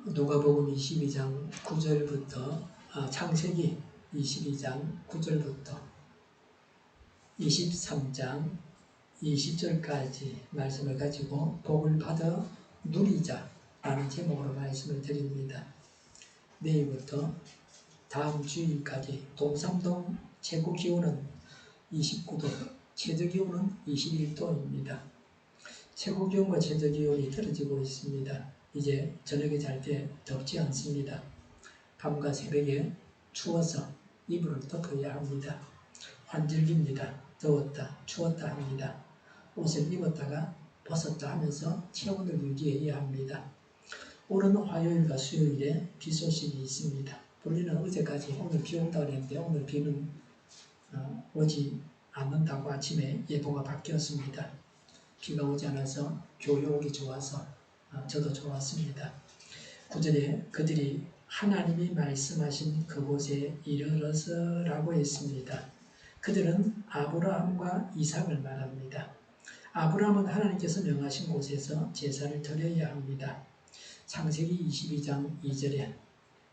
누가복음 22장 9절부터 창세기 22장 9절부터 23장 20절까지 말씀을 가지고 복을 받아 누리자라는 제목으로 말씀을 드립니다. 내일부터 다음 주일까지 동삼동 최고 기온은 29도, 최저 기온은 21도입니다. 최고 기온과 최저 기온이 떨어지고 있습니다. 이제 저녁에 잘 때 덥지 않습니다. 밤과 새벽에 추워서 이불을 덮어야 합니다. 환절기입니다. 더웠다, 추웠다 합니다. 옷을 입었다가 벗었다 하면서 체온을 유지해야 합니다. 오는 화요일과 수요일에 비 소식이 있습니다. 본래는 어제까지 오늘 비 온다고 했는데 오늘 비는 오지 않는다고 아침에 예보가 바뀌었습니다. 비가 오지 않아서 교회 오기 좋아서 저도 좋았습니다. 9절에 그들이 하나님이 말씀하신 그곳에 이르러서라고 했습니다. 그들은 아브라함과 이삭을 말합니다. 아브라함은 하나님께서 명하신 곳에서 제사를 드려야 합니다. 창세기 22장 2절에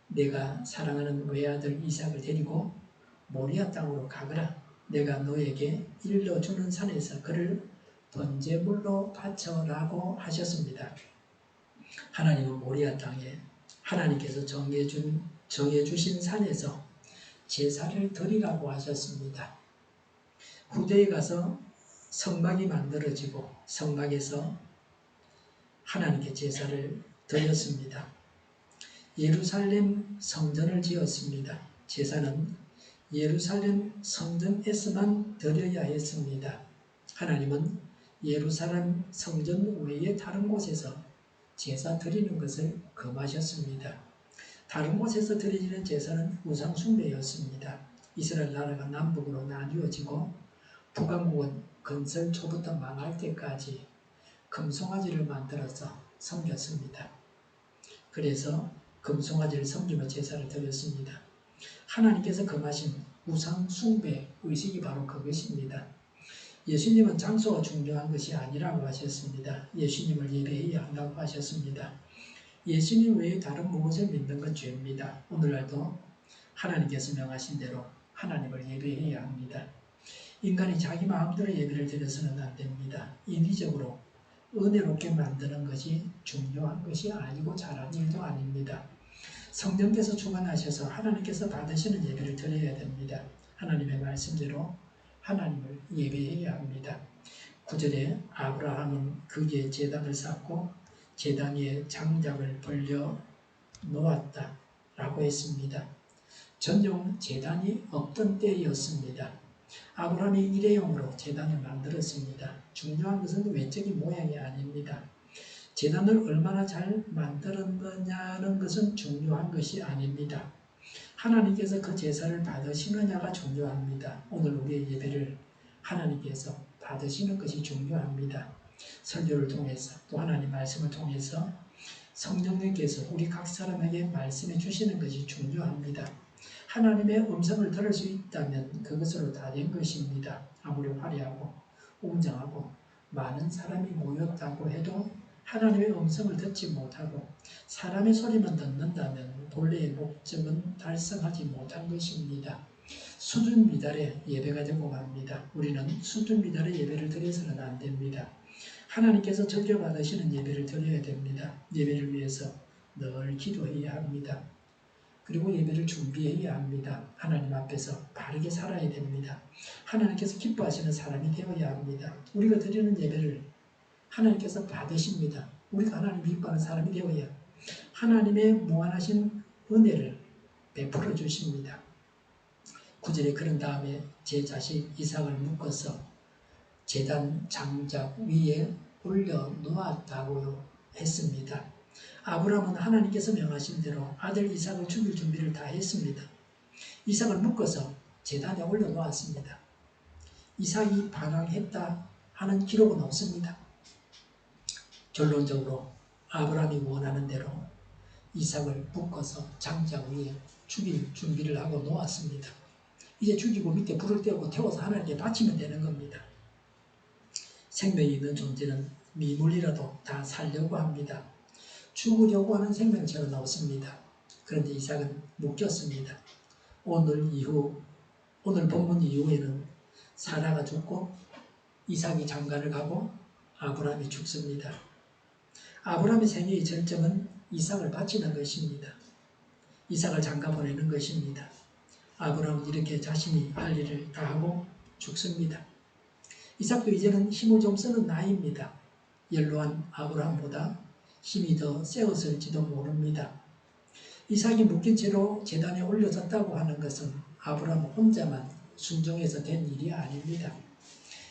내가 사랑하는 외아들 이삭을 데리고 모리아 땅으로 가거라. 내가 너에게 일러주는 산에서 그를 번제물로 바쳐라고 하셨습니다. 하나님은 모리아 땅에 하나님께서 정해주신 산에서 제사를 드리라고 하셨습니다. 후대에 가서 성막이 만들어지고 성막에서 하나님께 제사를 드렸습니다. 예루살렘 성전을 지었습니다. 제사는 예루살렘 성전에서만 드려야 했습니다. 하나님은 예루살렘 성전 외에 다른 곳에서 제사 드리는 것을 금하셨습니다. 다른 곳에서 드리는 제사는 우상 숭배였습니다. 이스라엘 나라가 남북으로 나뉘어지고 북왕국은 건설 초부터 망할 때까지 금송아지를 만들어서 섬겼습니다. 그래서 금송아지를 섬기며 제사를 드렸습니다. 하나님께서 금하신 우상 숭배 의식이 바로 그것입니다. 예수님은 장소가 중요한 것이 아니라고 하셨습니다. 예수님을 예배해야 한다고 하셨습니다. 예수님 외에 다른 무엇을 믿는 건 죄입니다. 오늘날도 하나님께서 명하신 대로 하나님을 예배해야 합니다. 인간이 자기 마음대로 예배를 드려서는 안 됩니다. 인위적으로 은혜롭게 만드는 것이 중요한 것이 아니고 잘한 일도 아닙니다. 성령께서 주관하셔서 하나님께서 받으시는 예배를 드려야 됩니다. 하나님의 말씀대로 하나님을 예배해야 합니다. 9절에 아브라함은 거기에 제단을 쌓고 제단 위에 장작을 벌려 놓았다 라고 했습니다. 전용 제단이 없던 때였습니다. 아브라함이 일회용으로 제단을 만들었습니다. 중요한 것은 외적인 모양이 아닙니다. 제단을 얼마나 잘 만들었느냐는 것은 중요한 것이 아닙니다. 하나님께서 그 제사를 받으시느냐가 중요합니다. 오늘 우리의 예배를 하나님께서 받으시는 것이 중요합니다. 설교를 통해서 또 하나님 말씀을 통해서 성령님께서 우리 각 사람에게 말씀해 주시는 것이 중요합니다. 하나님의 음성을 들을 수 있다면 그것으로 다 된 것입니다. 아무리 화려하고 웅장하고 많은 사람이 모였다고 해도 하나님의 음성을 듣지 못하고 사람의 소리만 듣는다면 본래의 목적은 달성하지 못한 것입니다. 수준 미달의 예배가 되고 맙니다. 우리는 수준 미달의 예배를 드려서는 안 됩니다. 하나님께서 즐겨받으시는 예배를 드려야 됩니다. 예배를 위해서 늘 기도해야 합니다. 그리고 예배를 준비해야 합니다. 하나님 앞에서 바르게 살아야 됩니다. 하나님께서 기뻐하시는 사람이 되어야 합니다. 우리가 드리는 예배를 하나님께서 받으십니다. 우리가 하나님 기뻐하는 사람이 되어야 하나님의 무한하신 은혜를 베풀어 주십니다. 9절에 그런 다음에 제 자식 이삭을 묶어서 제단 장작 위에 올려놓았다고 했습니다. 아브라함은 하나님께서 명하신 대로 아들 이삭을 죽일 준비를 다 했습니다. 이삭을 묶어서 제단에 올려놓았습니다. 이삭이 반항했다 하는 기록은 없습니다. 결론적으로 아브라함이 원하는 대로 이삭을 묶어서 장작 위에 죽일 준비를 하고 놓았습니다. 이제 죽이고 밑에 불을 떼고 태워서 하나님께 바치면 되는 겁니다. 생명이 있는 존재는 미물이라도 다 살려고 합니다. 죽으려고 하는 생명체로 나왔습니다. 그런데 이삭은 묶였습니다. 오늘 본문 이후에는 사라가 죽고 이삭이 장가를 가고 아브라함이 죽습니다. 아브라함의 생애의 절정은 이삭을 바치는 것입니다. 이삭을 장가 보내는 것입니다. 아브라함은 이렇게 자신이 할 일을 다 하고 죽습니다. 이삭도 이제는 힘을 좀 쓰는 나이입니다. 연로한 아브라함보다 힘이 더 세었을지도 모릅니다. 이삭이 묶인 채로 제단에 올려졌다고 하는 것은 아브라함 혼자만 순종해서 된 일이 아닙니다.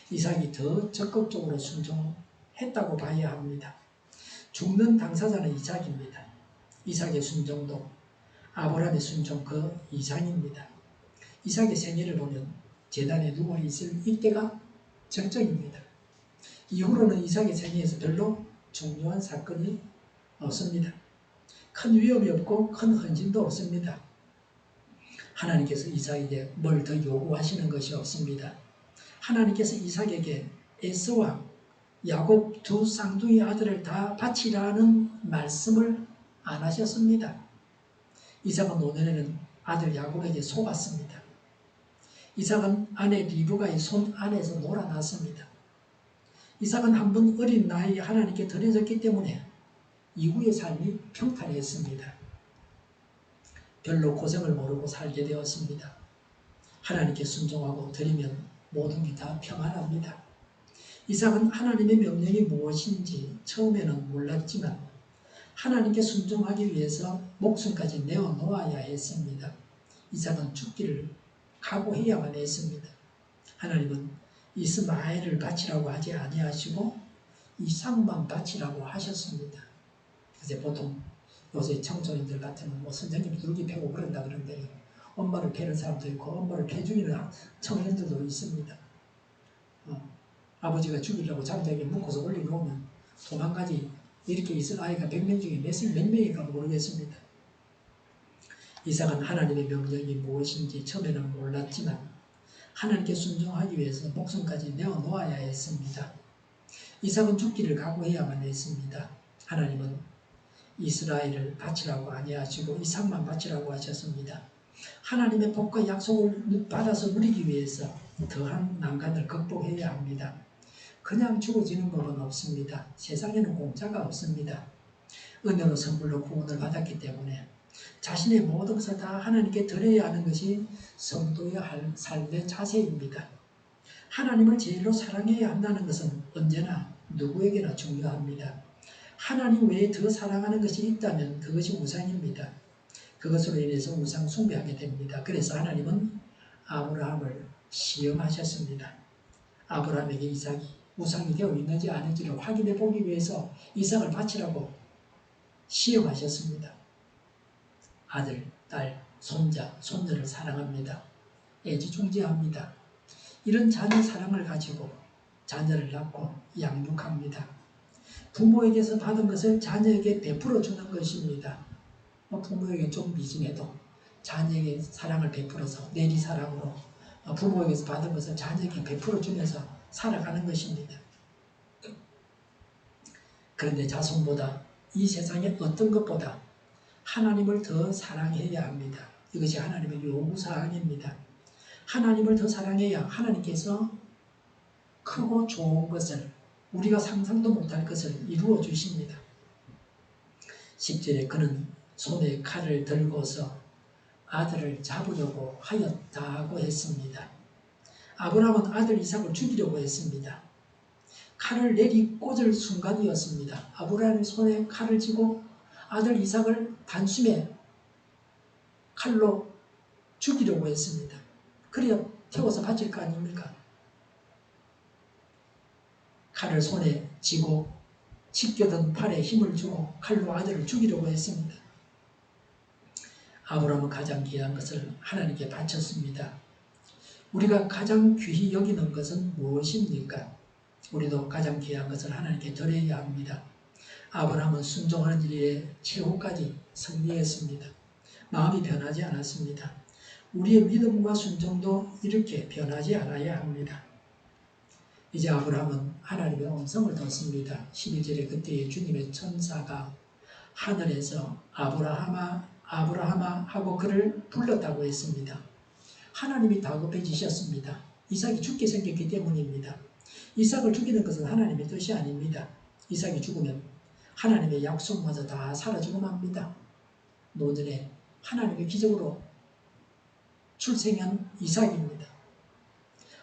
이삭이 더 적극적으로 순종했다고 봐야 합니다. 죽는 당사자는 이삭입니다. 이삭의 순종도 아브라함의 순종 그 이상입니다. 이삭의 생애를 보면 제단에 누워 있을 이때가 절정입니다. 이후로는 이삭의 생애에서 별로 중요한 사건이 없습니다. 큰 위험이 없고 큰 헌신도 없습니다. 하나님께서 이삭에게 뭘 더 요구하시는 것이 없습니다. 하나님께서 이삭에게 에서와 야곱 두 쌍둥이 아들을 다 바치라는 말씀을 안 하셨습니다. 이삭은 노년에는 아들 야곱에게 속았습니다. 이삭은 아내 리브가의 손 안에서 놀아났습니다. 이삭은 한 번 어린 나이에 하나님께 드려졌기 때문에 이후의 삶이 평탄했습니다. 별로 고생을 모르고 살게 되었습니다. 하나님께 순종하고 드리면 모든 게 다 평안합니다. 이삭은 하나님의 명령이 무엇인지 처음에는 몰랐지만 하나님께 순종하기 위해서 목숨까지 내어놓아야 했습니다. 이삭은 죽기를 각오해야만 했습니다. 하나님은 이스마엘을 바치라고 하지 아니하시고 이삭만 바치라고 하셨습니다. 그래서 보통 요새 청소년들 같으면 선생님이 누기 패고 그런다 그러는데 엄마를 패는 사람도 있고 엄마를 패 죽이는 청년들도 있습니다. 아버지가 죽이려고 장작에 묶어서 올려놓으면 도망가지 이렇게 있을 아이가 100명 중에 몇 명일까 모르겠습니다. 이삭은 하나님의 명령이 무엇인지 처음에는 몰랐지만 하나님께 순종하기 위해서 목숨까지 내어놓아야 했습니다. 이삭은 죽기를 각오해야만 했습니다. 하나님은 이스라엘을 바치라고 아니하시고 이삭만 바치라고 하셨습니다. 하나님의 복과 약속을 받아서 누리기 위해서 더한 난간을 극복해야 합니다. 그냥 죽어지는 법은 없습니다. 세상에는 공짜가 없습니다. 은혜로 선물로 구원을 받았기 때문에 자신의 모든 것을 다 하나님께 드려야 하는 것이 성도의 삶의 자세입니다. 하나님을 제일로 사랑해야 한다는 것은 언제나 누구에게나 중요합니다. 하나님 외에 더 사랑하는 것이 있다면 그것이 우상입니다. 그것으로 인해서 우상 숭배하게 됩니다. 그래서 하나님은 아브라함을 시험하셨습니다. 아브라함에게 이삭이 우상이 되어 있는지 아닌지를 확인해 보기 위해서 이삭을 바치라고 시험하셨습니다. 아들, 딸, 손자, 손녀를 사랑합니다. 애지중지합니다. 이런 자녀 사랑을 가지고 자녀를 낳고 양육합니다. 부모에게서 받은 것을 자녀에게 베풀어 주는 것입니다. 부모에게 좀 미진해도 자녀에게 사랑을 베풀어서 내리사랑으로 부모에게서 받은 것을 자녀에게 베풀어 주면서 살아가는 것입니다. 그런데 자손보다 이 세상의 어떤 것보다 하나님을 더 사랑해야 합니다. 이것이 하나님의 요구사항입니다. 하나님을 더 사랑해야 하나님께서 크고 좋은 것을 우리가 상상도 못할 것을 이루어 주십니다. 10절에 그는 손에 칼을 들고서 아들을 잡으려고 하였다고 했습니다. 아브라함은 아들 이삭을 죽이려고 했습니다. 칼을 내리꽂을 순간이었습니다. 아브라함이 손에 칼을 쥐고 아들 이삭을 단숨에 칼로 죽이려고 했습니다. 그래야 태워서 바칠 거 아닙니까? 칼을 손에 쥐고 찢겨든 팔에 힘을 주고 칼로 아들을 죽이려고 했습니다. 아브라함은 가장 귀한 것을 하나님께 바쳤습니다. 우리가 가장 귀히 여기는 것은 무엇입니까? 우리도 가장 귀한 것을 하나님께 드려야 합니다. 아브라함은 순종하는 일에 최후까지 승리했습니다. 마음이 변하지 않았습니다. 우리의 믿음과 순종도 이렇게 변하지 않아야 합니다. 이제 아브라함은 하나님의 음성을 듣습니다. 12절에 그때에 주님의 천사가 하늘에서 아브라함아 아브라함아 하고 그를 불렀다고 했습니다. 하나님이 다급해지셨습니다. 이삭이 죽게 생겼기 때문입니다. 이삭을 죽이는 것은 하나님의 뜻이 아닙니다. 이삭이 죽으면 하나님의 약속마저 다 사라지고 맙니다. 노전에 하나님의 기적으로 출생한 이삭입니다.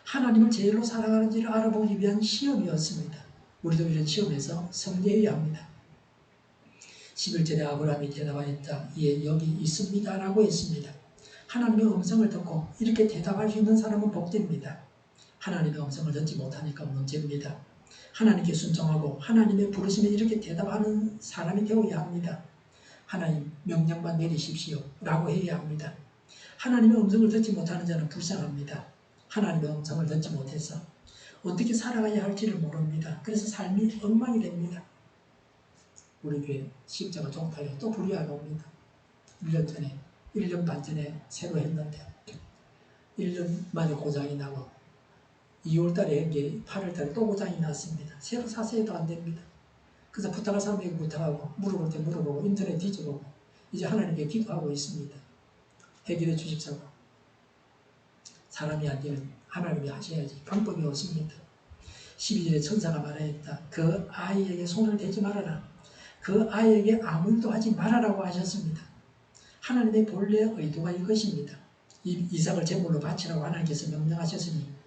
하나님을 제일로 사랑하는지를 알아보기 위한 시험이었습니다. 우리도 이런 시험에서 승리해야 합니다. 11절에 아브라함이 대답하였다. 예, 여기 있습니다 라고 했습니다. 하나님의 음성을 듣고 이렇게 대답할 수 있는 사람은 복됩니다. 하나님의 음성을 듣지 못하니까 문제입니다. 하나님께 순종하고 하나님의 부르심에 이렇게 대답하는 사람이 되어야 합니다. 하나님 명령만 내리십시오 라고 해야 합니다. 하나님의 음성을 듣지 못하는 자는 불쌍합니다. 하나님의 음성을 듣지 못해서 어떻게 살아가야 할지를 모릅니다. 그래서 삶이 엉망이 됩니다. 우리 교회 십자가 종파에 또 불이 안 옵니다. 1년 반 전에 새로 했는데 1년 만에 고장이 나고 2월달에 연결이 8월달에 또 고장이 났습니다. 새로 사서 해도 안 됩니다. 그래서 부탁할 사람에게 부탁하고 물어볼 때 물어보고 인터넷 뒤져보고 이제 하나님께 기도하고 있습니다. 해결해 주십사고. 사람이 안 되면 하나님이 하셔야지. 방법이 없습니다. 12절에 천사가 말하였다. 그 아이에게 손을 대지 말아라. 그 아이에게 아무 일도 하지 말아라고 하셨습니다. 하나님의 본래 의도가 이것입니다. 이삭을 제물로 바치라고 하나님께서 명령하셨으니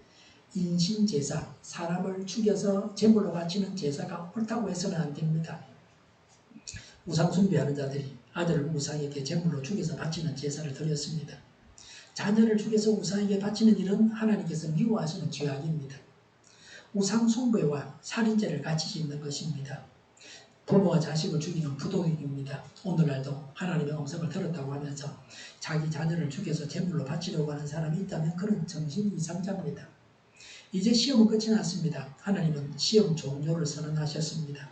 인신제사, 사람을 죽여서 제물로 바치는 제사가 옳다고 해서는 안 됩니다. 우상 숭배하는 자들이 아들을 우상에게 제물로 죽여서 바치는 제사를 드렸습니다. 자녀를 죽여서 우상에게 바치는 일은 하나님께서 미워하시는 죄악입니다. 우상 숭배와 살인죄를 같이 짓는 것입니다. 부모와 자식을 죽이는 부도덕입니다. 오늘날도 하나님의 음성을 들었다고 하면서 자기 자녀를 죽여서 제물로 바치려고 하는 사람이 있다면 그는 정신 이상자입니다. 이제 시험은 끝이 났습니다. 하나님은 시험 종료를 선언하셨습니다.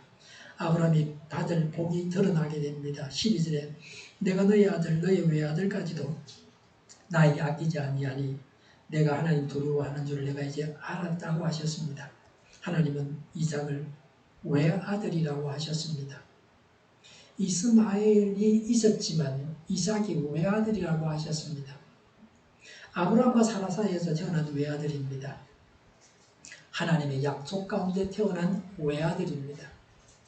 아브라함이 받을 복이 드러나게 됩니다. 12절에 내가 너의 아들 너의 외아들까지도 나에게 아끼지 아니하니 내가 하나님 두려워하는 줄을 내가 이제 알았다고 하셨습니다. 하나님은 이삭을 외아들이라고 하셨습니다. 이스마엘이 있었지만 이삭이 외아들이라고 하셨습니다. 아브라함과 사라 사이에서 태어난 외아들입니다. 하나님의 약속 가운데 태어난 외아들입니다.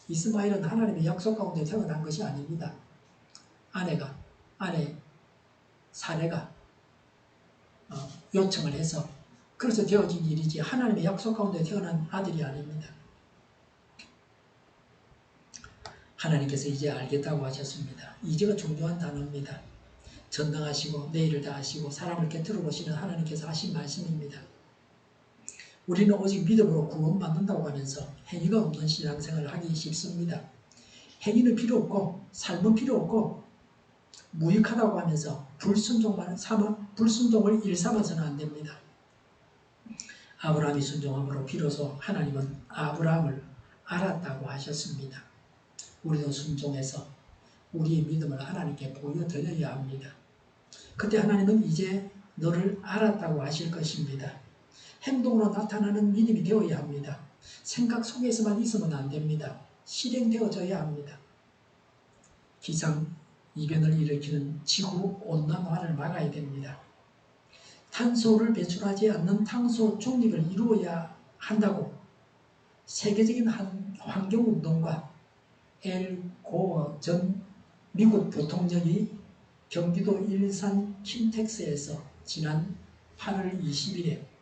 이스마엘은 하나님의 약속 가운데 태어난 것이 아닙니다. 아내 사레가 요청을 해서 그래서 되어진 일이지 하나님의 약속 가운데 태어난 아들이 아닙니다. 하나님께서 이제 알겠다고 하셨습니다. 이제가 중요한 단어입니다. 전능하시고 내일을 다하시고 사람을 곁들여 보시는 하나님께서 하신 말씀입니다. 우리는 오직 믿음으로 구원받는다고 하면서 행위가 없는 신앙생활을 하기 쉽습니다. 행위는 필요 없고 삶은 필요 없고 무익하다고 하면서 불순종을 일삼아서는 안 됩니다. 아브라함이 순종함으로 비로소 하나님은 아브라함을 알았다고 하셨습니다. 우리도 순종해서 우리의 믿음을 하나님께 보여드려야 합니다. 그때 하나님은 이제 너를 알았다고 하실 것입니다. 행동으로 나타나는 믿음이 되어야 합니다. 생각 속에서만 있으면 안 됩니다. 실행되어져야 합니다. 기상이변을 일으키는 지구온난화를 막아야 됩니다. 탄소를 배출하지 않는 탄소 중립을 이루어야 한다고 세계적인 환경운동가 엘 고어 전 미국 부통령이 경기도 일산 킨텍스에서 지난 8월 20일에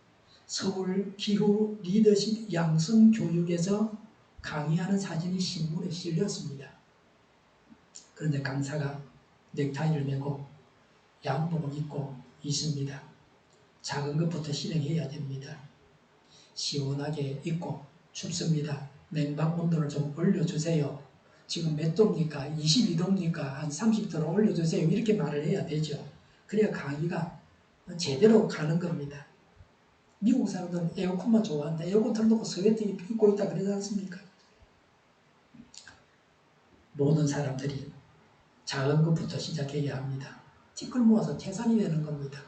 서울 기후 리더십 양성 교육에서 강의하는 사진이 신문에 실렸습니다. 그런데 강사가 넥타이를 메고 양복을 입고 있습니다. 작은 것부터 실행해야 됩니다. 시원하게 입고 춥습니다. 냉방 온도를 좀 올려주세요. 지금 몇 도입니까? 22도입니까? 한 30도로 올려주세요. 이렇게 말을 해야 되죠. 그래야 강의가 제대로 가는 겁니다. 미국 사람들은 에어컨만 좋아한다. 에어컨 틀어놓고 스웨터 입고 있다 그러지 않습니까? 모든 사람들이 작은 것부터 시작해야 합니다. 티끌 모아서 태산이 되는 겁니다.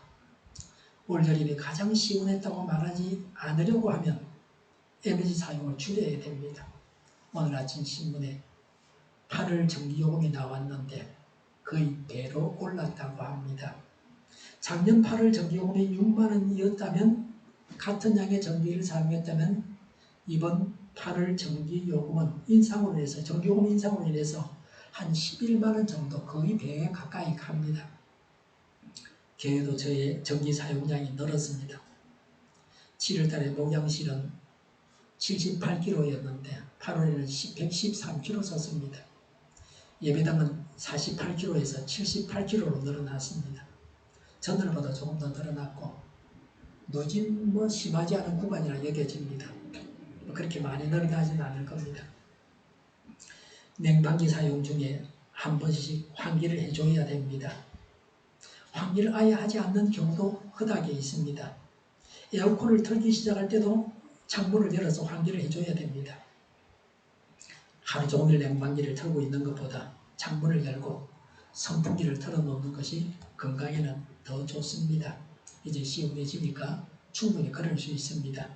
올여름이 가장 시원했다고 말하지 않으려고 하면 에너지 사용을 줄여야 됩니다. 오늘 아침 신문에 8월 전기요금이 나왔는데 거의 배로 올랐다고 합니다. 작년 8월 전기요금이 6만 원이었다면, 같은 양의 전기를 사용했다면 이번 8월 전기요금은 인상으로 해서, 전기요금 인상으로 인해서 한 11만 원 정도, 거의 배에 가까이 갑니다. 게에도 저의 전기 사용량이 늘었습니다. 7월달에 목양실은 78kg였는데 8월에는 113kg 썼습니다. 예배당은 48kg에서 78kg로 늘어났습니다. 전날보다 조금 더 늘어났고, 노진 심하지 않은 구간이라 여겨집니다. 그렇게 많이 늘어나지는 않을 겁니다. 냉방기 사용 중에 한 번씩 환기를 해줘야 됩니다. 환기를 아예 하지 않는 경우도 허다하게 있습니다. 에어컨을 틀기 시작할 때도 창문을 열어서 환기를 해줘야 됩니다. 하루 종일 냉방기를 틀고 있는 것보다 창문을 열고 선풍기를 틀어놓는 것이 건강에는 더 좋습니다. 이제 시원해지니까 충분히 그럴 수 있습니다.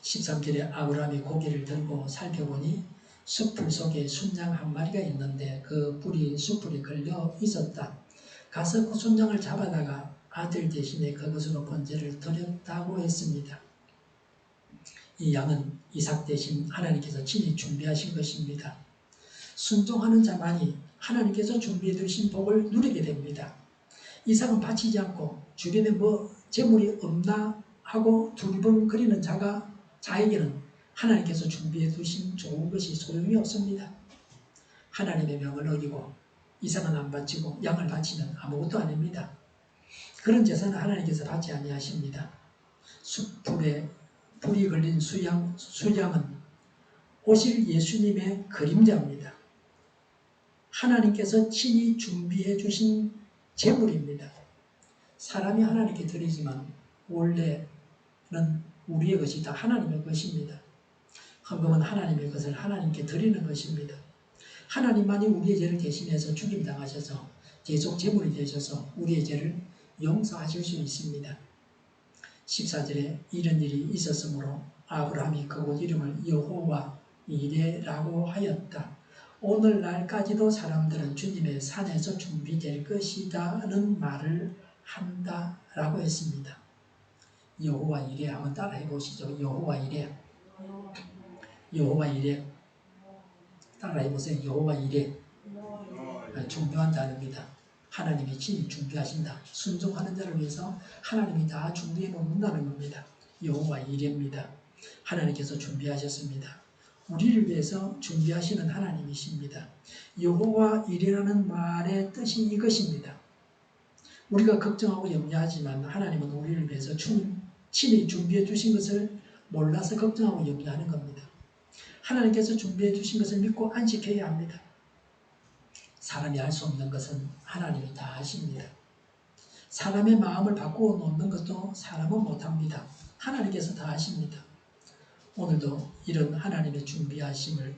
13절에 아브라함이 고개를 들고 살펴보니 숲풀 속에 순양 한 마리가 있는데 그 숲풀이 걸려 있었다. 가서 그 순양을 잡아다가 아들 대신에 그것으로 번제를 드렸다고 했습니다. 이 양은 이삭 대신 하나님께서 친히 준비하신 것입니다. 순종하는 자만이 하나님께서 준비해 두신 복을 누리게 됩니다. 이삭은 바치지 않고 주변에 재물이 없나 하고 두리번거리는 자에게는 하나님께서 준비해 두신 좋은 것이 소용이 없습니다. 하나님의 명을 어기고 이삭은 안 바치고 양을 바치면 아무것도 아닙니다. 그런 제사는 하나님께서 받지 아니하십니다. 숯불에 불이 걸린 수양은 오실 예수님의 그림자입니다. 하나님께서 친히 준비해 주신 제물입니다. 사람이 하나님께 드리지만 원래는 우리의 것이 다 하나님의 것입니다. 헌금은 하나님의 것을 하나님께 드리는 것입니다. 하나님만이 우리의 죄를 대신해서 죽임당하셔서 계속 제물이 되셔서 우리의 죄를 용서하실 수 있습니다. 14절에 이런 일이 있었으므로 아브라함이 그곳 이름을 여호와 이레라고 하였다. 오늘날까지도 사람들은 주님의 산에서 준비될 것이다는 말을 한다라고 했습니다. 여호와 이레 한번 따라해 보시죠. 여호와 이레. 여호와 이레. 따라해 보세요. 여호와 이레. 중요한 단어입니다. 하나님이 친히 준비하신다. 순종하는 자를 위해서 하나님이 다 준비해 놓는다는 겁니다. 여호와 이레입니다. 하나님께서 준비하셨습니다. 우리를 위해서 준비하시는 하나님이십니다. 여호와 이레라는 말의 뜻이 이것입니다. 우리가 걱정하고 염려하지만 하나님은 우리를 위해서 친히 준비해 주신 것을 몰라서 걱정하고 염려하는 겁니다. 하나님께서 준비해 주신 것을 믿고 안식해야 합니다. 사람이 할 수 없는 것은 하나님이 다 하십니다. 사람의 마음을 바꾸어 놓는 것도 사람은 못합니다. 하나님께서 다 하십니다. 오늘도 이런 하나님의 준비해 주심을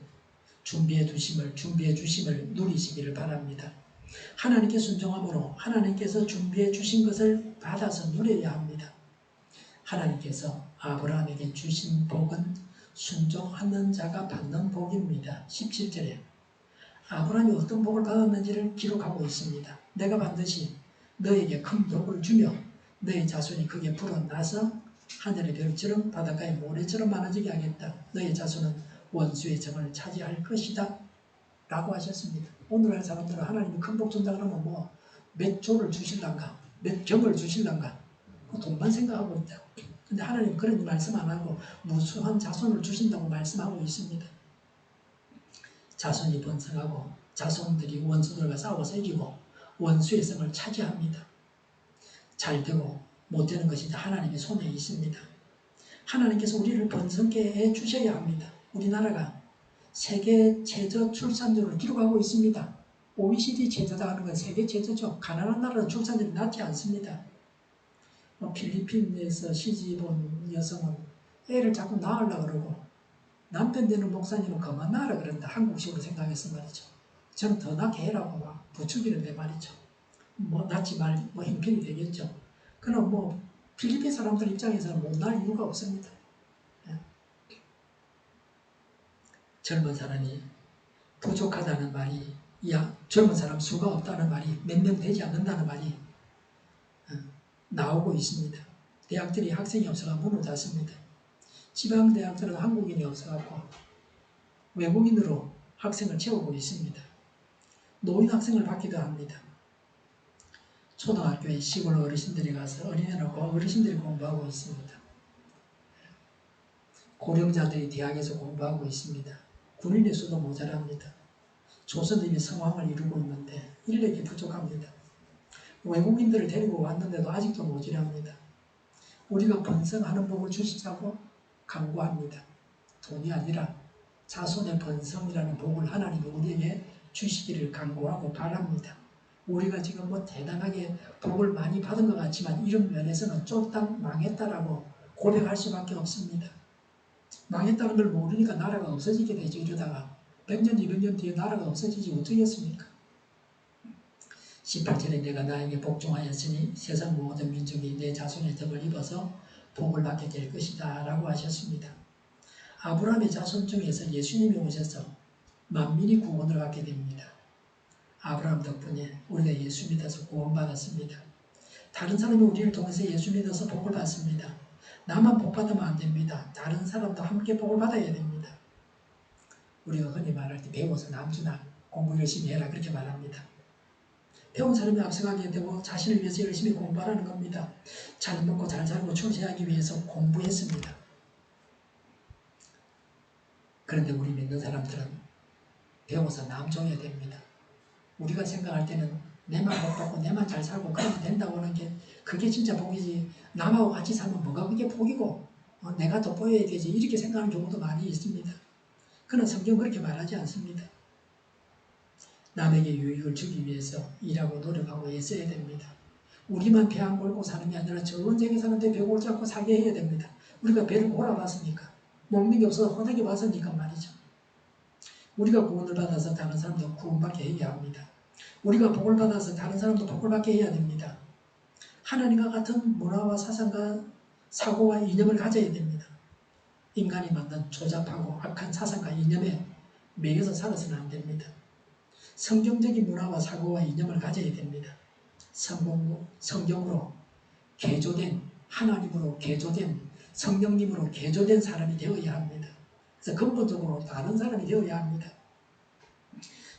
누리시기를 바랍니다. 하나님께 순종함으로 하나님께서 준비해 주신 것을 받아서 누려야 합니다. 하나님께서 아브라함에게 주신 복은 순종하는 자가 받는 복입니다. 17절에 아브라함이 어떤 복을 받았는지를 기록하고 있습니다. 내가 반드시 너에게 큰 복을 주며 너의 자손이 크게 불어나서 하늘의 별처럼 바닷가의 모래처럼 많아지게 하겠다. 너의 자손은 원수의 정을 차지할 것이다 라고 하셨습니다. 오늘날 사람들은 하나님이 큰 복 준다 그러면 몇 조를 주실란가, 몇 경을 주실란가, 돈만 생각하고 있다. 근데 하나님 그런 말씀 안 하고 무수한 자손을 주신다고 말씀하고 있습니다. 자손이 번성하고 자손들이 원수들과 싸워서 이기고 원수의 성을 차지합니다. 잘 되고 못 되는 것이 다 하나님의 손에 있습니다. 하나님께서 우리를 번성케 해주셔야 합니다. 우리나라가 세계 최저 출산율을 기록하고 있습니다. OECD 최저다 하는 건 세계 최저죠. 가난한 나라는 출산율이 낮지 않습니다. 필리핀에서 시집온 여성은 애를 자꾸 낳으려고 그러고 남편 되는 목사님은 그만 낳으라 그런다. 한국식으로 생각해서 말이죠. 저는 더 낳게 해라고 막 부추기는데 말이죠. 낳지 말 형편이 되겠죠. 그럼 필리핀 사람들 입장에서는 못 낳을 이유가 없습니다. 젊은 사람이 부족하다는 말이, 젊은 사람 수가 없다는 말이, 몇 명 되지 않는다는 말이 나오고 있습니다. 대학들이 학생이 없어서 문을 닫습니다. 지방대학들은 한국인이 없어갖고 외국인으로 학생을 채우고 있습니다. 노인 학생을 받기도 합니다. 초등학교에 시골 어르신들이 가서 어린애 놓고 어르신들이 공부하고 있습니다. 고령자들이 대학에서 공부하고 있습니다. 군인의 수도 모자랍니다. 조선인이 성황을 이루고 있는데 인력이 부족합니다. 외국인들을 데리고 왔는데도 아직도 모자랍니다. 우리가 번성하는 복을 주시자고 간구합니다. 돈이 아니라 자손의 번성이라는 복을 하나님이 우리에게 주시기를 간구하고 바랍니다. 우리가 지금 대단하게 복을 많이 받은 것 같지만 이런 면에서는 쫄딱 망했다라고 고백할 수밖에 없습니다. 망했다는 걸 모르니까 나라가 없어지게 되죠. 이러다가 100년, 200년 뒤에 나라가 없어지지 어쩌겠습니까? 18절에 내가 나에게 복종하였으니 세상 모든 민족이 내 자손의 덕을 입어서 복을 받게 될 것이다 라고 하셨습니다. 아브라함의 자손 중에서 예수님이 오셔서 만민이 구원을 받게 됩니다. 아브라함 덕분에 우리가 예수 믿어서 구원받았습니다. 다른 사람이 우리를 통해서 예수 믿어서 복을 받습니다. 나만 복 받으면 안 됩니다. 다른 사람도 함께 복을 받아야 됩니다. 우리가 흔히 말할 때 배워서 남주나 공부 열심히 해라 그렇게 말합니다. 배운 사람이 앞서가게 되고 자신을 위해서 열심히 공부하라는 겁니다. 잘 먹고 잘 살고 출세하기 위해서 공부했습니다. 그런데 우리 믿는 사람들은 배워서 남줘야 됩니다. 우리가 생각할 때는 내만 복 받고 내만 잘 살고 그러면 된다고 하는 게 그게 진짜 복이지, 남하고 같이 살면 뭐가 그게 복이고 내가 돋보여야 되지 이렇게 생각하는 경우도 많이 있습니다. 그러나 성경은 그렇게 말하지 않습니다. 남에게 유익을 주기 위해서 일하고 노력하고 애써야 됩니다. 우리만 배 안 골고 사는 게 아니라 전 세계 사는데 배 골지 않고 살게 해야 됩니다. 우리가 배를 골아봤으니까, 먹는 게 없어서 허덕이 봤으니까 말이죠. 우리가 구원을 받아서 다른 사람도 구원받게 해야 합니다. 우리가 복을 받아서 다른 사람도 복을 받게 해야 됩니다. 하나님과 같은 문화와 사상과 사고와 이념을 가져야 됩니다. 인간이 만든 조잡하고 악한 사상과 이념에 매여서 살아서는 안 됩니다. 성경적인 문화와 사고와 이념을 가져야 됩니다. 성경으로 개조된, 하나님으로 개조된, 성령님으로 개조된 사람이 되어야 합니다. 그래서 근본적으로 다른 사람이 되어야 합니다.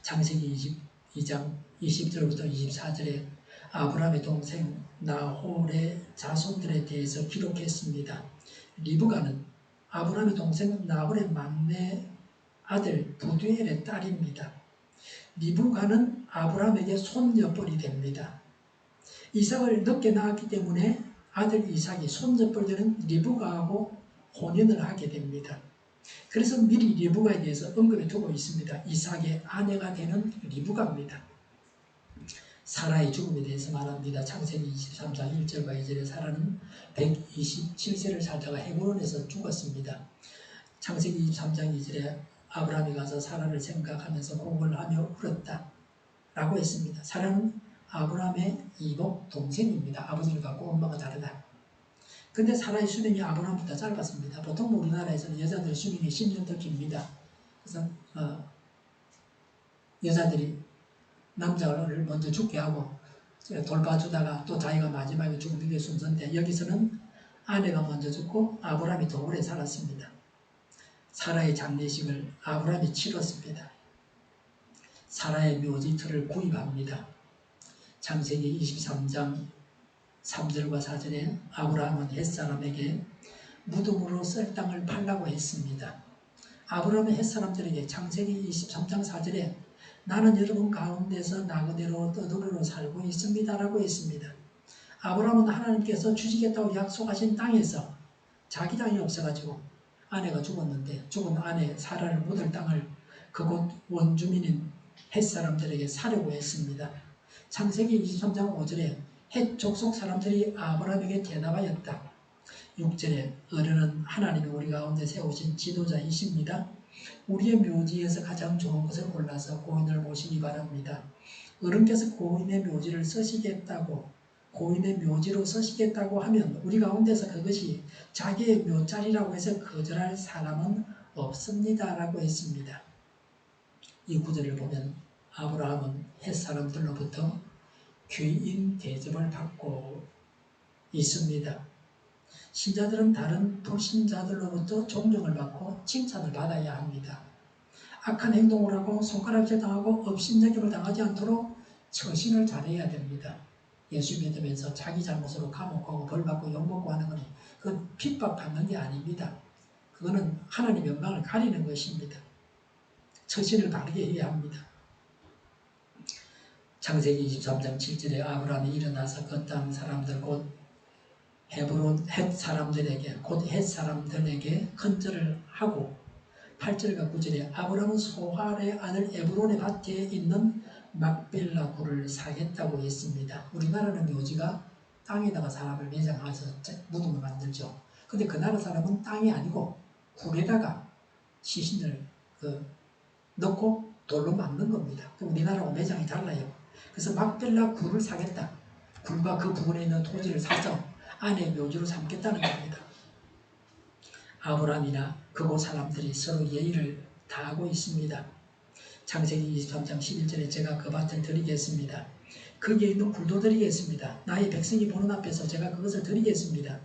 창세기 22장 20절부터 24절에 아브라함의 동생 나홀의 자손들에 대해서 기록했습니다. 리브가는 아브라함의 동생 나홀의 막내 아들 부두엘의 딸입니다. 리브가는 아브라함에게 손녀뻘이 됩니다. 이삭을 늦게 낳았기 때문에 아들 이삭이 손녀뻘 되는 리브가하고 혼인을 하게 됩니다. 그래서 미리 리브가에 대해서 언급해 두고 있습니다. 이삭의 아내가 되는 리브가입니다. 사라의 죽음에 대해서 말합니다. 창세기 23장 1절과 2절에 사라는 127세를 살다가 헤브론에서 죽었습니다. 창세기 23장 2절에 아브라함이 가서 사라를 생각하면서 곡을 하며 울었다 라고 했습니다. 사라는 아브라함의 이복 동생입니다. 아버지를 갖고 엄마가 다르다. 근데 사라의 수명이 아브라함보다 짧았습니다. 보통 우리나라에서는 여자들의 수명이 10년 더 깁니다. 그래서 여자들이 남자를 먼저 죽게 하고 돌봐주다가 또 자기가 마지막에 죽는 게 순서인데, 여기서는 아내가 먼저 죽고 아브라함이 더 오래 살았습니다. 사라의 장례식을 아브라함이 치렀습니다. 사라의 묘지터를 구입합니다. 창세기 23장 3절과 4절에 아브라함은 햇사람에게 무덤으로 쓸 땅을 팔라고 했습니다. 아브라함의 햇사람들에게 창세기 23장 4절에 나는 여러분 가운데서 나그네로 떠돌이로 살고 있습니다 라고 했습니다. 아브라함은 하나님께서 주시겠다고 약속하신 땅에서, 자기 땅이 없어가지고 아내가 죽었는데 죽은 아내 사라를 묻을 땅을 그곳 원주민인 햇사람들에게 사려고 했습니다. 창세기 23장 5절에 헷 족속 사람들이 아브라함에게 대답하였다. 6절에 어른은 하나님이 우리 가운데 세우신 지도자이십니다. 우리의 묘지에서 가장 좋은 것을 골라서 고인을 모시기 바랍니다. 어른께서 고인의 묘지를 쓰시겠다고, 고인의 묘지로 쓰시겠다고 하면 우리 가운데서 그것이 자기의 묘자리라고 해서 거절할 사람은 없습니다 라고 했습니다. 이 구절을 보면 아브라함은 햇사람들로부터 귀인 대접을 받고 있습니다. 신자들은 다른 불신자들로부터 존경을 받고 칭찬을 받아야 합니다. 악한 행동을 하고 손가락질 당하고 업신여김을 당하지 않도록 처신을 잘해야 됩니다. 예수 믿으면서 자기 잘못으로 감옥 가고 벌받고 욕먹고 하는 것은 그건 핍박받는 게 아닙니다. 그거는 하나님의 영광을 가리는 것입니다. 처신을 바르게 해야 합니다. 창세기 23장 7절에 아브라함이 일어나서 그 땅 사람들 곧 헤브론 헷 사람들에게 헌절을 하고 8절과 9절에 아브라함은 소할의 아들 에브론의 밭에 있는 막벨라 굴을 사겠다고 했습니다. 우리나라는 묘지가 땅에다가 사람을 매장해서 무덤을 만들죠. 근데 그 나라 사람은 땅이 아니고 굴에다가 시신을 넣고 돌로 만든 겁니다. 우리나라하고 매장이 달라요. 그래서 막벨라 굴을 사겠다. 굴과 그 부근에 있는 토지를 사서 안에 묘지로 삼겠다는 겁니다. 아브라함이나 그곳 사람들이 서로 예의를 다하고 있습니다. 창세기 23장 11절에 제가 그 밭을 드리겠습니다. 거기에 있는 굴도 드리겠습니다. 나의 백성이 보는 앞에서 제가 그것을 드리겠습니다.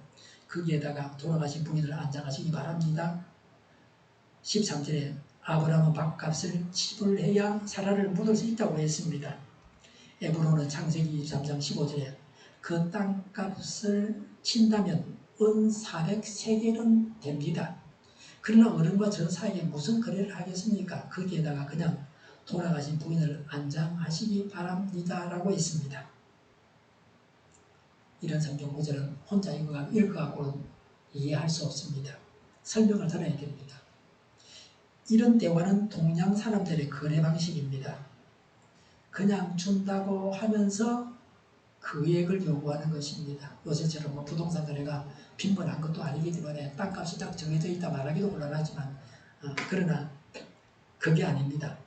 거기에다가 돌아가신 부인을 안장하시기 바랍니다. 13절에 아브라함은 밥값을 지불해야 사라를 묻을 수 있다고 했습니다. 에브론은 창세기 23장 15절에 그 땅값을 친다면 은 400세겔은 됩니다. 그러나 어른과 저 사이에 무슨 거래를 하겠습니까? 거기에다가 그냥 돌아가신 부인을 안장하시기 바랍니다. 라고 했습니다. 이런 성경 구절은 혼자 읽어갖고는 이해할 수 없습니다. 설명을 들어야 됩니다. 이런 대화는 동양 사람들의 거래 방식입니다. 그냥 준다고 하면서 금액을 요구하는 것입니다. 요새처럼 부동산 거래가 빈번한 것도 아니기 때문에 땅값이 딱 정해져 있다 말하기도 곤란하지만 그러나 그게 아닙니다.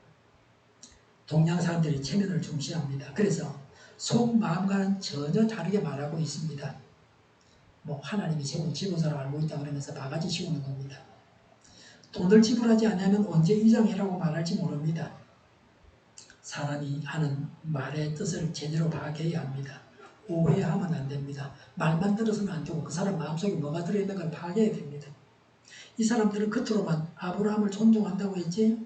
동양 사람들이 체면을 중시합니다. 그래서 속마음과는 전혀 다르게 말하고 있습니다. 하나님이 세운 지도자로 알고 있다 그러면서 바가지 씌우는 겁니다. 돈을 지불하지 않으면 언제 이장해라고 말할지 모릅니다. 사람이 하는 말의 뜻을 제대로 파악해야 합니다. 오해하면 안 됩니다. 말만 들어서는 안 되고 그 사람 마음속에 뭐가 들어있는 걸 파악해야 됩니다. 이 사람들은 겉으로만 아브라함을 존중한다고 했지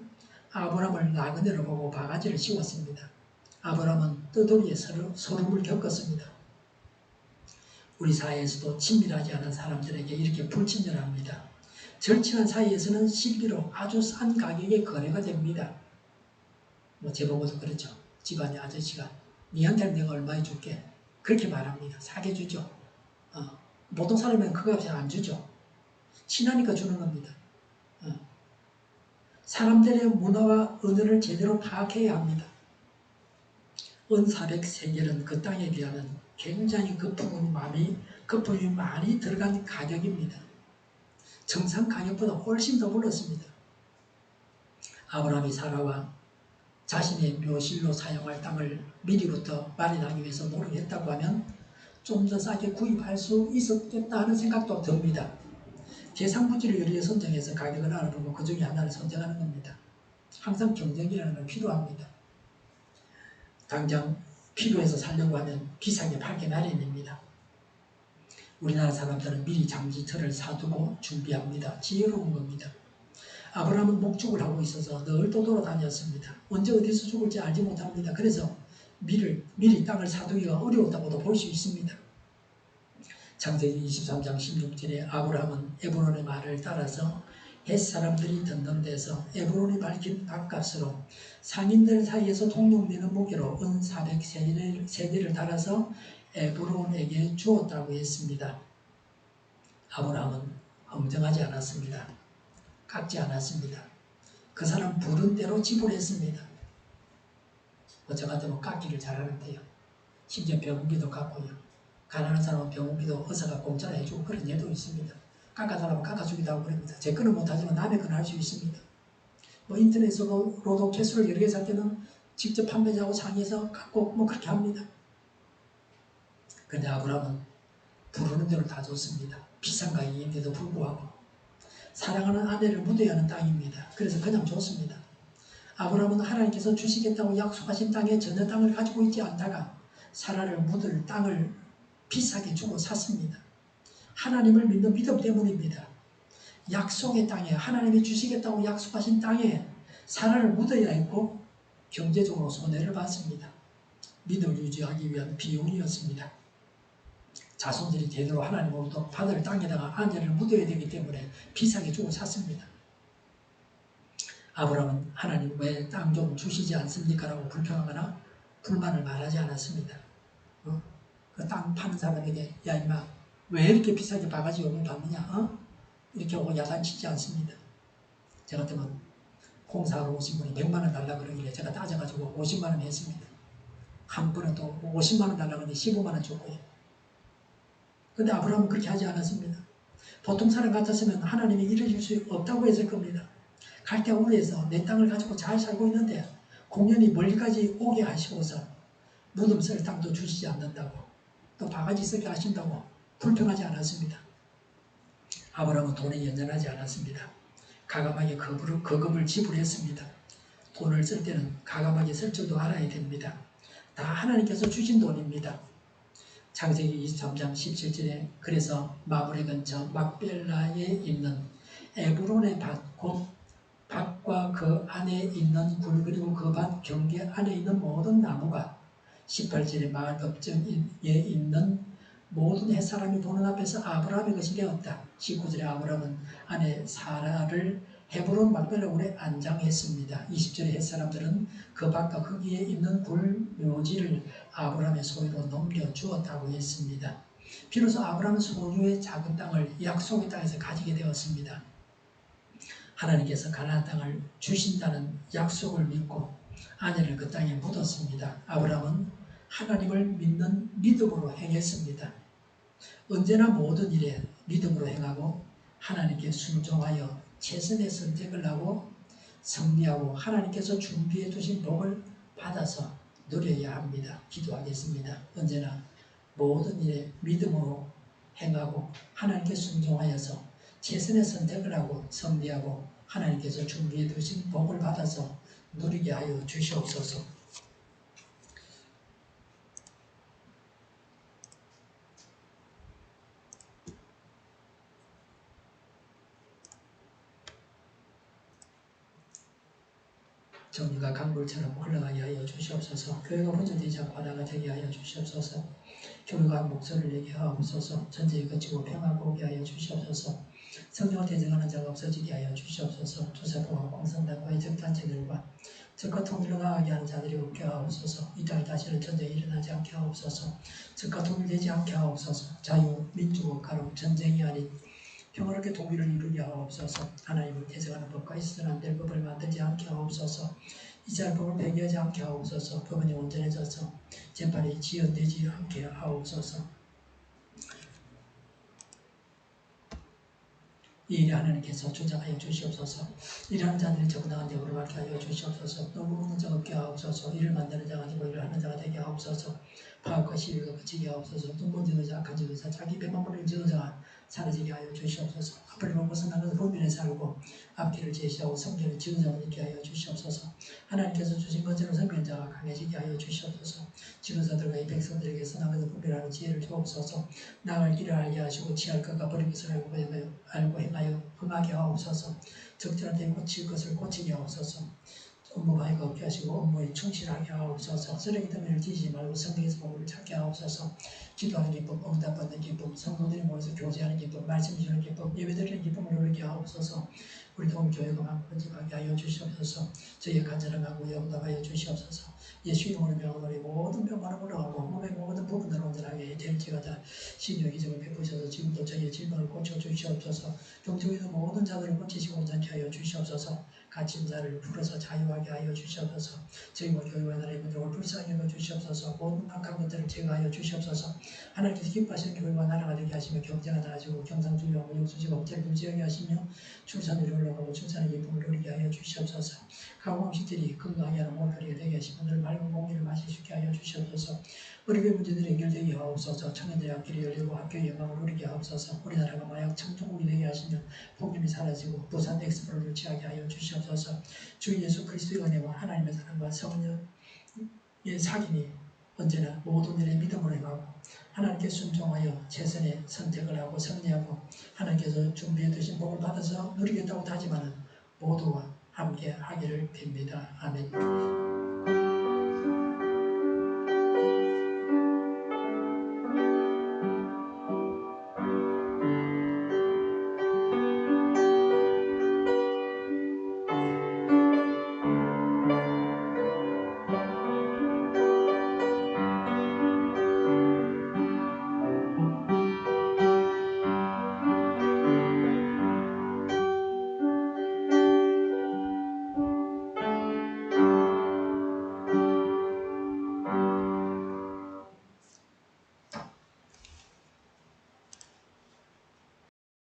아브라함을 나그네로 보고 바가지를 씌웠습니다. 아브라함은 떠돌이에 서름을 겪었습니다. 우리 사회에서도 친밀하지 않은 사람들에게 이렇게 불친절합니다. 절친한 사이에서는 실비로 아주 싼 가격에 거래가 됩니다. 제보고도 그렇죠. 집안의 아저씨가 니한테는 내가 얼마에 줄게. 그렇게 말합니다. 사게 주죠. 보통 사람은 그 값에 안 주죠. 친하니까 주는 겁니다. 사람들의 문화와 언어를 제대로 파악해야 합니다. 은 400세겔은 그 땅에 비하면 굉장히 거품이 많이 들어간 가격입니다. 정상 가격보다 훨씬 더 올랐습니다. 아브라함이 사라와 자신의 묘실로 사용할 땅을 미리부터 마련하기 위해서 노력했다고 하면 좀 더 싸게 구입할 수 있었겠다 하는 생각도 듭니다. 대상부지를 여러 개 선정해서 가격을 알아보고 그 중에 하나를 선정하는 겁니다. 항상 경쟁이라는 건 필요합니다. 당장 필요해서 살려고 하면 비싸게 팔게 마련입니다. 우리나라 사람들은 미리 장지터를 사두고 준비합니다. 지혜로운 겁니다. 아브라함은 목축을 하고 있어서 늘 떠돌아다녔습니다. 언제 어디서 죽을지 알지 못합니다. 그래서 미리 땅을 사두기가 어려웠다고도 볼 수 있습니다. 창세기 23장 16절에 아브라함은 에브론의 말을 따라서 햇사람들이 듣는 데서 에브론이 밝힌 밥값으로 상인들 사이에서 통용되는 무게로 은 400세겔을 달아서 에브론에게 주었다고 했습니다. 아브라함은 흥정하지 않았습니다. 깎지 않았습니다. 그 사람 부른 대로 지불했습니다. 저 같으면 깎기를 잘하는데요. 심지어 병원비도 깎고요. 가난한 사람은 병원비도 의사가 공짜로 해주고 그런 예도 있습니다. 깎아달라면 깎아주기도 하고 그럽니다. 제 거는 못하지만 남의 거는 할 수 있습니다. 인터넷으로도 개수를 여러 개 살 때는 직접 판매자하고 상의해서 깎고 그렇게 합니다. 그런데 아브라함은 부르는 대로 다 줬습니다. 비싼 가격인데도 불구하고 사랑하는 아내를 묻어야 하는 땅입니다. 그래서 그냥 줬습니다. 아브라함은 하나님께서 주시겠다고 약속하신 땅에 전혀 땅을 가지고 있지 않다가 사라를 묻을 땅을 비싸게 주고 샀습니다. 하나님을 믿는 믿음 때문입니다. 약속의 땅에, 하나님이 주시겠다고 약속하신 땅에 사라를 묻어야 했고 경제적으로 손해를 봤습니다. 믿음을 유지하기 위한 비용이었습니다. 자손들이 제대로 하나님으로부터 받을 땅에다가 아내를 묻어야 되기 때문에 비싸게 주고 샀습니다. 아브라함은 하나님 왜 땅 좀 주시지 않습니까? 라고 불평하거나 불만을 말하지 않았습니다. 그 땅 파는 사람에게 야 임마 왜 이렇게 비싸게 바가지 요금을 받느냐? 이렇게 하고 야단치지 않습니다. 저 같으면 공사하러 오신 분이 100만 원 달라고 그러길래 제가 따져가지고 50만 원 했습니다. 한 번은 또 50만 원 달라고 하는데 15만 원 줬고요. 근데 아브라함은 그렇게 하지 않았습니다. 보통 사람 같았으면 하나님이 이루실 수 없다고 했을 겁니다. 갈대우르에서 내 땅을 가지고 잘 살고 있는데 공연히 멀리까지 오게 하시고서 무덤 쓸 땅도 주시지 않는다고 또 바가지 쓰게 하신다고 불평하지 않았습니다. 아브라함은 돈에 연연하지 않았습니다. 가감하게 거금을 지불했습니다. 돈을 쓸 때는 가감하게 쓸 줄도 알아야 됩니다. 다 하나님께서 주신 돈입니다. 창세기 23장 17절에 그래서 마므레 근처 막벨라에 있는 에브론의 밭 곧 밭과 그 안에 있는 굴 그리고 그 밭 경계 안에 있는 모든 나무가 18절에 마을 법정에 있는 모든 햇사람이 보는 앞에서 아브라함의 것이 되었다. 19절에 아브라함은 아내 사라를 헤브론 막벨라굴에 안장했습니다. 20절에 햇사람들은 그 밭과 거기에 있는 굴 묘지를 아브라함의 소유로 넘겨주었다고 했습니다. 비로소 아브라함은 소유의 작은 땅을 약속의 땅에서 가지게 되었습니다. 하나님께서 가나안 땅을 주신다는 약속을 믿고 아내를 그 땅에 묻었습니다. 아브라함은 하나님을 믿는 믿음으로 행했습니다. 언제나 모든 일에 믿음으로 행하고 하나님께 순종하여 최선의 선택을 하고 승리하고 하나님께서 준비해 주신 복을 받아서 누려야 합니다. 기도하겠습니다. 언제나 모든 일에 믿음으로 행하고 하나님께 순종하여서 최선의 선택을 하고 승리하고 하나님께서 준비해 두신 복을 받아서 누리게 하여 주시옵소서. 정의가 강물처럼 흘러가게 하여 주시옵소서. 교회가 혼전되지 않고 하나가 되게 하여 주시옵소서. 교회가 목소리를 내게 하옵소서. 전쟁이 그치고 평화가 오게 하여 주시옵소서. 성령을 대적하는 자가 없어지게 하여 주시옵소서. 조사포와 공산당과의 적단체들과 적과 통일로 나가게 하는 자들이 없게 하옵소서. 이 땅에 다시는 전쟁이 일어나지 않게 하옵소서. 적과 통일되지 않게 하옵소서. 자유, 민주국, 가로 전쟁이 아닌 평화롭게 통일을 이루게 하옵소서. 하나님을 대적하는 법과 있어서는 안 될 법을 만들지 않게 하옵소서. 이스라엘 법을 폐기하지 않게 하옵소서. 법원이 온전해져서 재판이 지연되지 않게 하옵소서. 이 일에 하나님께서 주장하여 주시옵소서. 일하는 자들이 정당한 대우를 받게 하여 주시옵소서. 너무 먹는 자가 없게 하옵소서. 일을 만드는 자가 아니고 일을 하는 자가 되게 하옵소서. 파업과 시위가 그치게 하옵소서. 눈먼 지도자, 악한 지도자, 자기 배만 보는 지도자가 사라지게 하여 주시옵소서. 앞을 보고 선악에서 범인에 살고 앞길을 제시하고 성결을 지도자가 되게 하여 주시옵소서. 하나님께서 주신 것처럼 섬기는 자가 강해지게 하여 주시옵소서. 지도자들과 이 백성들에게 선악에서 분별하는 지혜를 주옵소서. 나갈 길을 알게 하시고 취할 것과 버릴 것을 알고 행하여 흥하게 하옵소서. 적절한 데 고칠 것을 고치게 하옵소서. 업무 방해가 없게 하시고 업무에 충실하게 하옵소서. 쓰레기 더미를 뒤지지 말고 성경에서 복을 찾게 하옵소서. 기도하는 기쁨, 응답받는 기쁨, 성도들이 모여서 교제하는 기쁨, 말씀 주는 기쁨, 예배드리는 기쁨을 누리게 하옵소서. 우리 동교회가 만번지하게 하여 주시옵소서. 저희의 간절한 간구에 응답하여 주시옵소서. 예수 이름으로 명하노니 모든 병만을 물러가고 몸의 모든 부분을 온전하게 될지가 다 신유의 기적을 베푸셔서 지금도 저희의 질병을 고쳐주시옵소서. 병중에서 모든 자들을 고치시고 온전케 하여 주시옵소서. 갇힌 자를 풀어서 자유하게 하여 주시옵소서. 저희와 교회와 나라의 문제를 불쌍히 여겨 주시옵소서. 모든 악한 것들을 제거하여 주시옵소서. 하나님께서 기뻐하시는 교회와 나라가 되게 하시며 경제가 나아지고 경상주의하고 역수지가 업체를 유지하게 하시며 출산을 올라가고 출산의 기쁨을 누리게 하여 주시옵소서. 가공음식들이 건강하게 하는 몸들이 되게 하시며 늘 맑은 공기를 마실 수 있게 하여 주시옵소서. 어린이 문제들이 해결되게 하옵소서. 청년들의 앞길이 열리고 학교의 영광을 누리게 하옵소서. 우리나라가 마약 청정국이 되게 하시며 폭력이 사라지고 부산 엑스포를 유치하게 하여 주시옵소서. 주 예수 그리스도의 은혜와 하나님의 사랑과 성령의 사귐이 언제나 모든 일에 믿음으로 행하고 하나님께 순종하여 최선의 선택을 하고 승리하고 하나님께서 준비해 두신 복을 받아서 누리겠다고 다짐하는 모두와 함께 하기를 빕니다. 아멘.